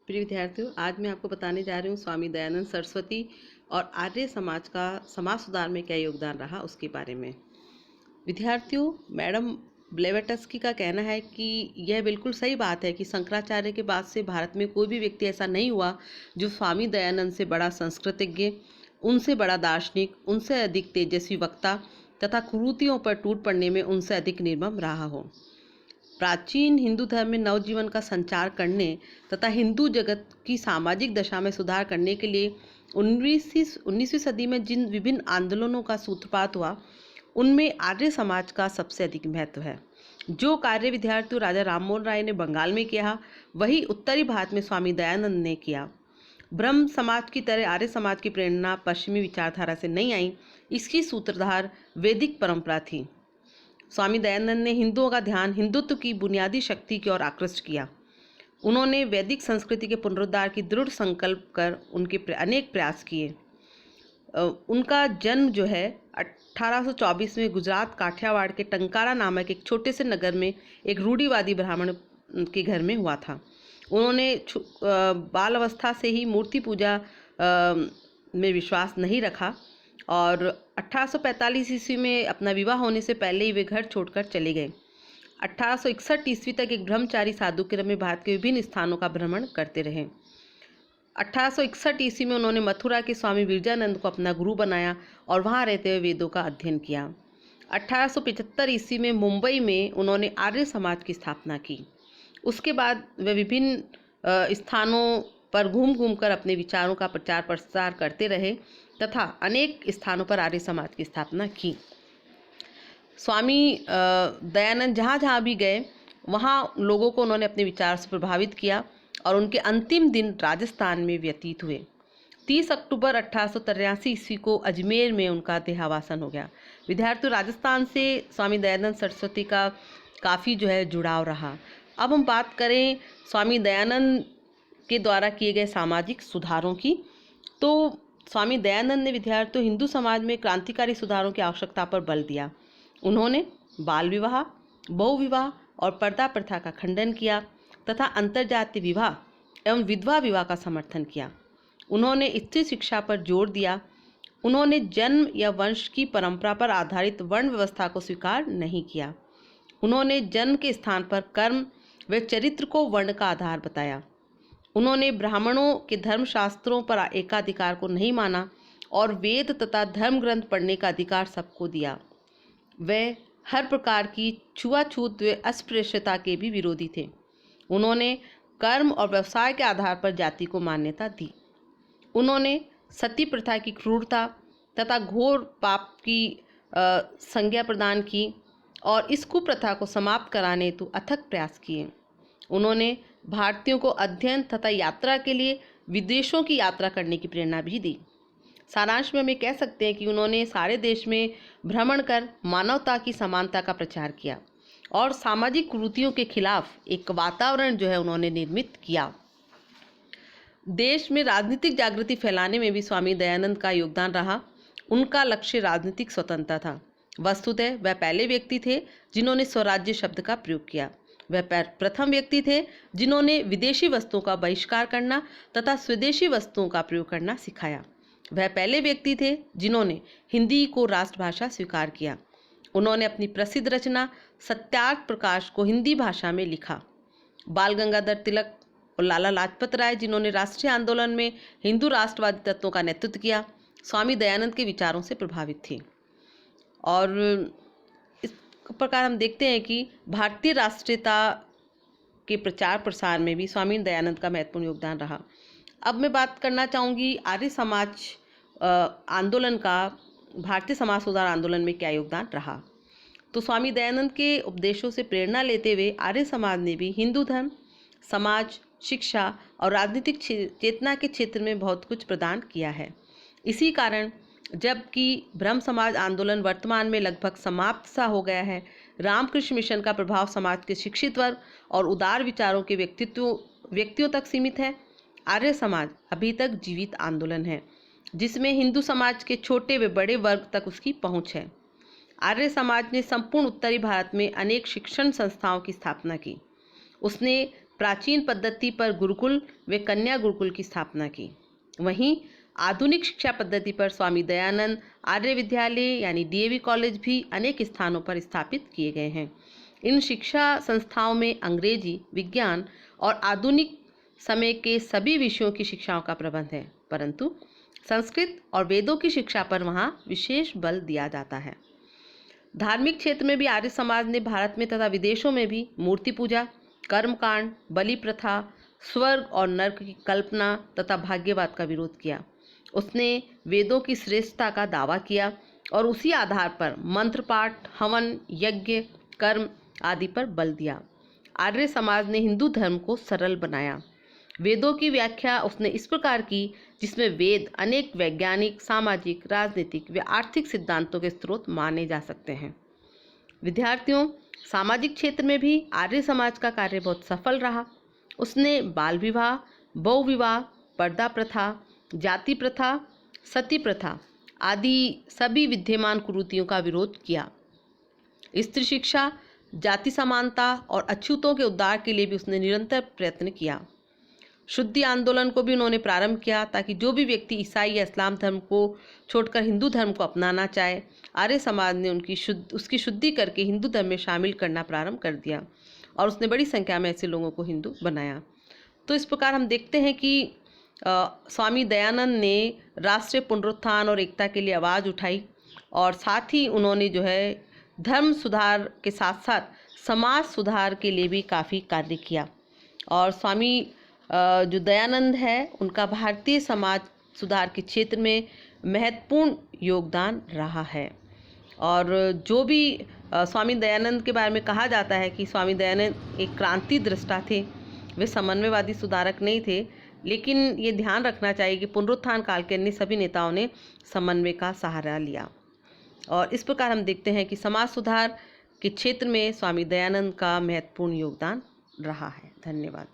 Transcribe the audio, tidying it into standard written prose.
प्रिय विद्यार्थियों, आज मैं आपको बताने जा रही हूँ स्वामी दयानंद सरस्वती और आर्य समाज का समाज सुधार में क्या योगदान रहा उसके बारे में। विद्यार्थियों, मैडम ब्लेवेटस्की का कहना है कि यह बिल्कुल सही बात है कि शंकराचार्य के बाद से भारत में कोई भी व्यक्ति ऐसा नहीं हुआ जो स्वामी दयानंद से बड़ा संस्कृतज्ञ, उनसे बड़ा दार्शनिक, उनसे अधिक तेजस्वी वक्ता तथा कुरीतियों पर टूट पड़ने में उनसे अधिक निर्मम रहा हो। प्राचीन हिंदू धर्म में नवजीवन का संचार करने तथा हिंदू जगत की सामाजिक दशा में सुधार करने के लिए 19वीं सदी में जिन विभिन्न आंदोलनों का सूत्रपात हुआ, उनमें आर्य समाज का सबसे अधिक महत्व है। जो कार्य विद्यार्थियों राजा राममोहन राय ने बंगाल में किया, वही उत्तरी भारत में स्वामी दयानंद ने किया। ब्रह्म समाज की तरह आर्य समाज की प्रेरणा पश्चिमी विचारधारा से नहीं आई, इसकी सूत्रधार वैदिक परंपरा थी। स्वामी दयानंद ने हिंदुओं का ध्यान हिंदुत्व की बुनियादी शक्ति की ओर आकृष्ट किया। उन्होंने वैदिक संस्कृति के पुनरुद्धार की दृढ़ संकल्प कर उनके अनेक प्रयास किए। उनका जन्म जो है 1824 में गुजरात काठियावाड़ के टंकारा नामक एक छोटे से नगर में एक रूढ़िवादी ब्राह्मण के घर में हुआ था। उन्होंने बाल अवस्था से ही मूर्ति पूजा में विश्वास नहीं रखा और 1845 ईस्वी में अपना विवाह होने से पहले ही वे घर छोड़कर चले गए। 1861 ईस्वी तक एक ब्रह्मचारी साधु के रूप में भारत के विभिन्न स्थानों का भ्रमण करते रहे। 1861 ईस्वी में उन्होंने मथुरा के स्वामी विरजानंद को अपना गुरु बनाया और वहां रहते हुए वेदों का अध्ययन किया। 1875 ईस्वी में मुंबई में उन्होंने आर्य समाज की स्थापना की। उसके बाद वे विभिन्न स्थानों पर घूम घूम कर अपने विचारों का प्रचार प्रसार करते रहे तथा अनेक स्थानों पर आर्य समाज की स्थापना की। स्वामी दयानंद जहाँ जहाँ भी गए, वहाँ लोगों को उन्होंने अपने विचार से प्रभावित किया और उनके अंतिम दिन राजस्थान में व्यतीत हुए। 30 अक्टूबर 1883 ईस्वी को अजमेर में उनका देहावसान हो गया। विद्यार्थियों, राजस्थान से स्वामी दयानंद सरस्वती का काफ़ी जुड़ाव रहा। अब हम बात करें स्वामी दयानंद के द्वारा किए गए सामाजिक सुधारों की, तो स्वामी दयानंद ने विद्यार्थियों हिंदू समाज में क्रांतिकारी सुधारों की आवश्यकता पर बल दिया। उन्होंने बाल विवाह, बहुविवाह और पर्दा प्रथा का खंडन किया तथा अंतर्जातीय विवाह एवं विधवा विवाह का समर्थन किया। उन्होंने स्त्री शिक्षा पर जोर दिया। उन्होंने जन्म या वंश की परंपरा पर आधारित वर्ण व्यवस्था को स्वीकार नहीं किया। उन्होंने जन्म के स्थान पर कर्म व चरित्र को वर्ण का आधार बताया। उन्होंने ब्राह्मणों के धर्मशास्त्रों पर एकाधिकार को नहीं माना और वेद तथा धर्म ग्रंथ पढ़ने का अधिकार सबको दिया। वे हर प्रकार की छुआछूत व अस्पृश्यता के भी विरोधी थे। उन्होंने कर्म और व्यवसाय के आधार पर जाति को मान्यता दी। उन्होंने सती प्रथा की क्रूरता तथा घोर पाप की संज्ञा प्रदान की और इस कुप्रथा को समाप्त कराने हेतु अथक प्रयास किए। उन्होंने भारतीयों को अध्ययन तथा यात्रा के लिए विदेशों की यात्रा करने की प्रेरणा भी दी। सारांश में हम ये कह सकते हैं कि उन्होंने सारे देश में भ्रमण कर मानवता की समानता का प्रचार किया और सामाजिक कुरीतियों के खिलाफ एक वातावरण उन्होंने निर्मित किया। देश में राजनीतिक जागृति फैलाने में भी स्वामी दयानंद का योगदान रहा। उनका लक्ष्य राजनीतिक स्वतंत्रता था। वस्तुतः वह पहले व्यक्ति थे जिन्होंने स्वराज्य शब्द का प्रयोग किया। वह प्रथम व्यक्ति थे जिन्होंने विदेशी वस्तुओं का बहिष्कार करना तथा स्वदेशी वस्तुओं का प्रयोग करना सिखाया। वह पहले व्यक्ति थे जिन्होंने हिंदी को राष्ट्रभाषा स्वीकार किया। उन्होंने अपनी प्रसिद्ध रचना सत्यार्थ प्रकाश को हिंदी भाषा में लिखा। बाल गंगाधर तिलक और लाला लाजपत राय, जिन्होंने राष्ट्रीय आंदोलन में हिंदू राष्ट्रवादी तत्वों का नेतृत्व किया, स्वामी दयानंद के विचारों से प्रभावित थे। और इस प्रकार हम देखते हैं कि भारतीय राष्ट्रीयता के प्रचार प्रसार में भी स्वामी दयानंद का महत्वपूर्ण योगदान रहा। अब मैं बात करना चाहूँगी आर्य समाज आंदोलन का भारतीय समाज सुधार आंदोलन में क्या योगदान रहा। तो स्वामी दयानंद के उपदेशों से प्रेरणा लेते हुए आर्य समाज ने भी हिंदू धर्म, समाज, शिक्षा और राजनीतिक चेतना के क्षेत्र में बहुत कुछ प्रदान किया है। इसी कारण जबकि ब्रह्म समाज आंदोलन वर्तमान में लगभग समाप्त सा हो गया है, रामकृष्ण मिशन का प्रभाव समाज के शिक्षित वर्ग और उदार विचारों के व्यक्तियों तक सीमित है। आर्य समाज अभी तक जीवित आंदोलन है जिसमें हिंदू समाज के छोटे व बड़े वर्ग तक उसकी पहुंच है। आर्य समाज ने संपूर्ण उत्तरी भारत में अनेक शिक्षण संस्थाओं की स्थापना की। उसने प्राचीन पद्धति पर गुरुकुल व कन्या गुरुकुल की स्थापना की। वहीं आधुनिक शिक्षा पद्धति पर स्वामी दयानंद आर्य विद्यालय यानी डीएवी कॉलेज भी अनेक स्थानों पर स्थापित किए गए हैं। इन शिक्षा संस्थाओं में अंग्रेजी, विज्ञान और आधुनिक समय के सभी विषयों की शिक्षाओं का प्रबंध है, परंतु संस्कृत और वेदों की शिक्षा पर वहाँ विशेष बल दिया जाता है। धार्मिक क्षेत्र में भी आर्य समाज ने भारत में तथा विदेशों में भी मूर्ति पूजा, कर्मकांड, बलि प्रथा, स्वर्ग और नर्क की कल्पना तथा भाग्यवाद का विरोध किया। उसने वेदों की श्रेष्ठता का दावा किया और उसी आधार पर मंत्र पाठ, हवन, यज्ञ, कर्म आदि पर बल दिया। आर्य समाज ने हिंदू धर्म को सरल बनाया। वेदों की व्याख्या उसने इस प्रकार की जिसमें वेद अनेक वैज्ञानिक, सामाजिक, राजनीतिक व आर्थिक सिद्धांतों के स्रोत माने जा सकते हैं। विद्यार्थियों, सामाजिक क्षेत्र में भी आर्य समाज का कार्य बहुत सफल रहा। उसने बाल विवाह, बहु विवाह, पर्दा प्रथा, जाति प्रथा, सती प्रथा आदि सभी विद्यमान कुरीतियों का विरोध किया। स्त्री शिक्षा, जाति समानता और अछूतों के उद्धार के लिए भी उसने निरंतर प्रयत्न किया। शुद्धि आंदोलन को भी उन्होंने प्रारंभ किया ताकि जो भी व्यक्ति ईसाई या इस्लाम धर्म को छोड़कर हिंदू धर्म को अपनाना चाहे, आर्य समाज ने उसकी शुद्धि करके हिंदू धर्म में शामिल करना प्रारंभ कर दिया और उसने बड़ी संख्या में ऐसे लोगों को हिंदू बनाया। तो इस प्रकार हम देखते हैं कि स्वामी दयानंद ने राष्ट्रीय पुनरुत्थान और एकता के लिए आवाज़ उठाई और साथ ही उन्होंने जो है धर्म सुधार के साथ साथ समाज सुधार के लिए भी काफ़ी कार्य किया। और स्वामी जो दयानंद है उनका भारतीय समाज सुधार के क्षेत्र में महत्वपूर्ण योगदान रहा है। और जो भी स्वामी दयानंद के बारे में कहा जाता है कि स्वामी दयानंद एक क्रांति दृष्टा थे, वे समन्वयवादी सुधारक नहीं थे, लेकिन ये ध्यान रखना चाहिए कि पुनरुत्थान काल के अन्य सभी नेताओं ने समन्वय का सहारा लिया। और इस प्रकार हम देखते हैं कि समाज सुधार के क्षेत्र में स्वामी दयानंद का महत्वपूर्ण योगदान रहा है। धन्यवाद।